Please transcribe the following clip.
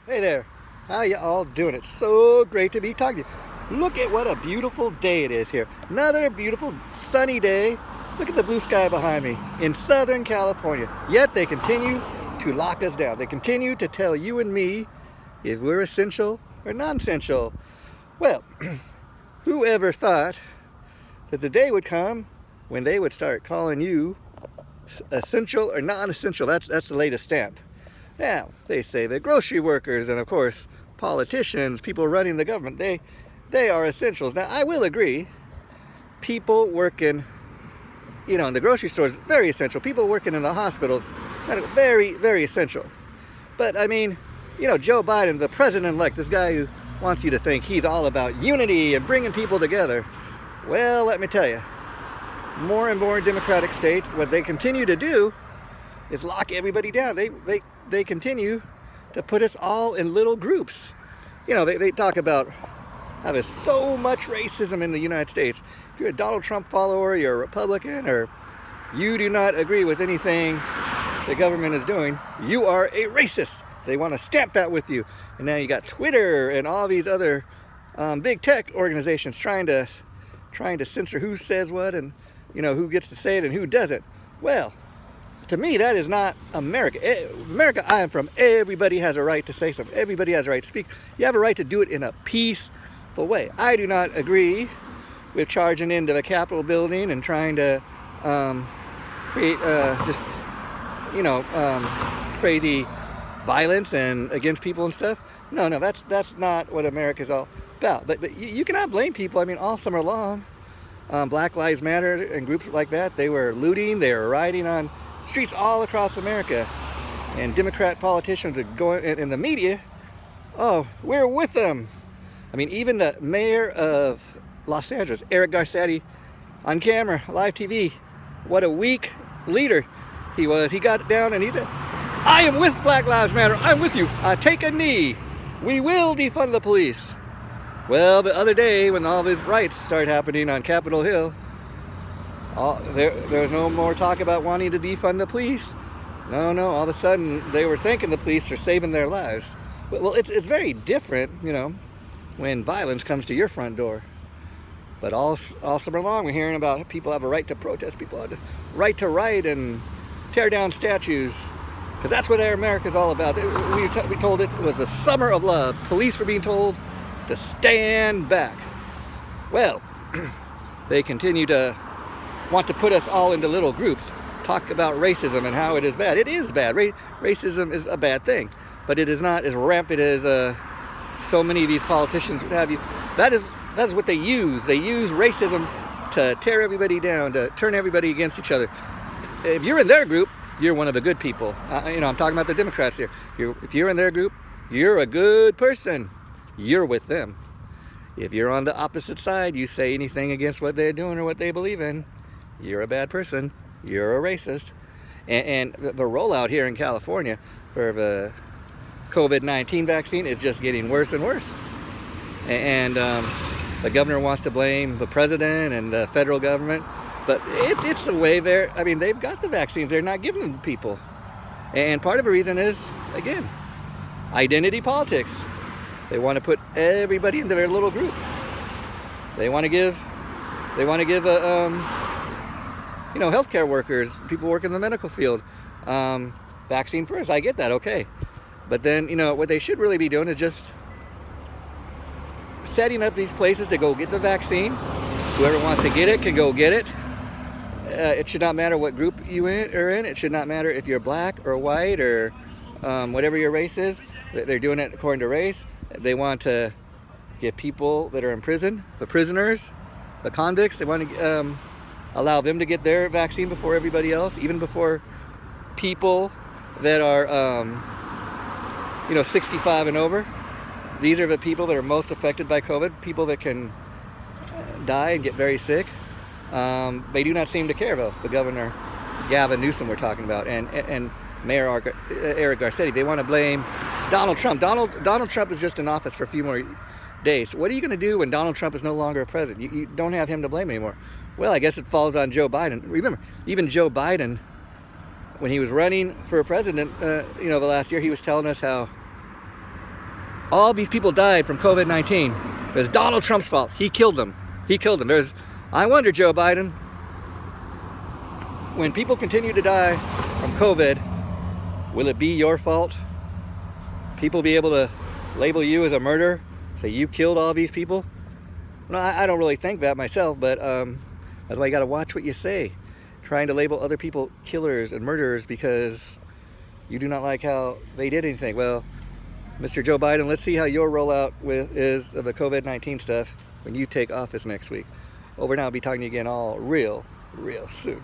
Hey there, how you all doing? It's so great to be talking to you. Look at what a beautiful day it is here. Another beautiful sunny day. Look at the blue sky behind me in Southern California. Yet they continue to lock us down. They continue to tell you and me if we're essential or non-essential. Well, whoever thought that the day would come when they would start calling you essential or non-essential? That's the latest stamp. Now, they say that grocery workers and, of course, politicians, people running the government, they are essentials. Now, I will agree, people working, in the grocery stores, very essential. People working in the hospitals, very, very essential. But, I mean, Joe Biden, the president-elect, this guy who wants you to think he's all about unity and bringing people together. Well, let me tell you, more and more Democratic states, what they continue to do is lock everybody down. They continue to put us all in little groups. They talk about how there's so much racism in the United States. If you're a Donald Trump follower, you're a Republican, or you do not agree with anything the government is doing, you are a racist. They want to stamp that with you. And now you got Twitter and all these other big tech organizations trying to censor who says what and who gets to say it and who doesn't. Well, to me, that is not America. America I am from, everybody has a right to say something. Everybody has a right to speak. You have a right to do it in a peaceful way. I do not agree with charging into the Capitol building and trying to create crazy violence and against people and stuff. No, that's not what America's all about. But you cannot blame people. I mean, all summer long, Black Lives Matter and groups like that, they were looting, they were rioting on streets all across America, and Democrat politicians are going in the media, oh, we're with them. I mean, even the mayor of Los Angeles, Eric Garcetti, on camera, live TV, what a weak leader he was. He got down and he said, I am with Black Lives Matter, I'm with you, take a knee, we will defund the police. Well, the other day when all these riots started happening on Capitol Hill, there was no more talk about wanting to defund the police. No, all of a sudden they were thanking the police for saving their lives. Well, it's very different, when violence comes to your front door. But all summer long we're hearing about people have a right to protest, people have a right to riot and tear down statues. Because that's what America's all about. We told it was a summer of love. Police were being told to stand back. Well, they continue to want to put us all into little groups, talk about racism and how it is bad. It is bad. Racism is a bad thing, but it is not as rampant as so many of these politicians would have you. That is what they use. They use racism to tear everybody down, to turn everybody against each other. If you're in their group, you're one of the good people. I'm talking about the Democrats here. If you're in their group, you're a good person. You're with them. If you're on the opposite side, you say anything against what they're doing or what they believe in, you're a bad person. You're a racist. And the rollout here in California for the COVID-19 vaccine is just getting worse and worse. And the governor wants to blame the president and the federal government. But it's the way they've got the vaccines. They're not giving them to people. And part of the reason is, again, identity politics. They want to put everybody into their little group. They want to give healthcare workers, people working in the medical field, vaccine first. I get that, okay. But then, what they should really be doing is just setting up these places to go get the vaccine. Whoever wants to get it can go get it. It should not matter what group you are in. It should not matter if you're black or white or whatever your race is. They're doing it according to race. They want to get people that are in prison, the prisoners, the convicts, they want to allow them to get their vaccine before everybody else, even before people that are 65 and over. These are the people that are most affected by COVID, people that can die and get very sick. They do not seem to care, though. The governor, Gavin Newsom, we're talking about, and Mayor Eric Garcetti, they want to blame Donald Trump. Donald Trump is just in office for a few more days. What are you going to do when Donald Trump is no longer a president? You don't have him to blame anymore. Well, I guess it falls on Joe Biden. Remember, even Joe Biden, when he was running for president, the last year, he was telling us how all these people died from COVID-19. It was Donald Trump's fault. He killed them. He killed them. I wonder, Joe Biden, when people continue to die from COVID, will it be your fault? People be able to label you as a murderer? Say you killed all these people? No, I don't really think that myself, but that's why you got to watch what you say. Trying to label other people killers and murderers because you do not like how they did anything. Well, Mr. Joe Biden, let's see how your rollout is of the COVID-19 stuff when you take office next week. Over now, I'll be talking to you again all real soon.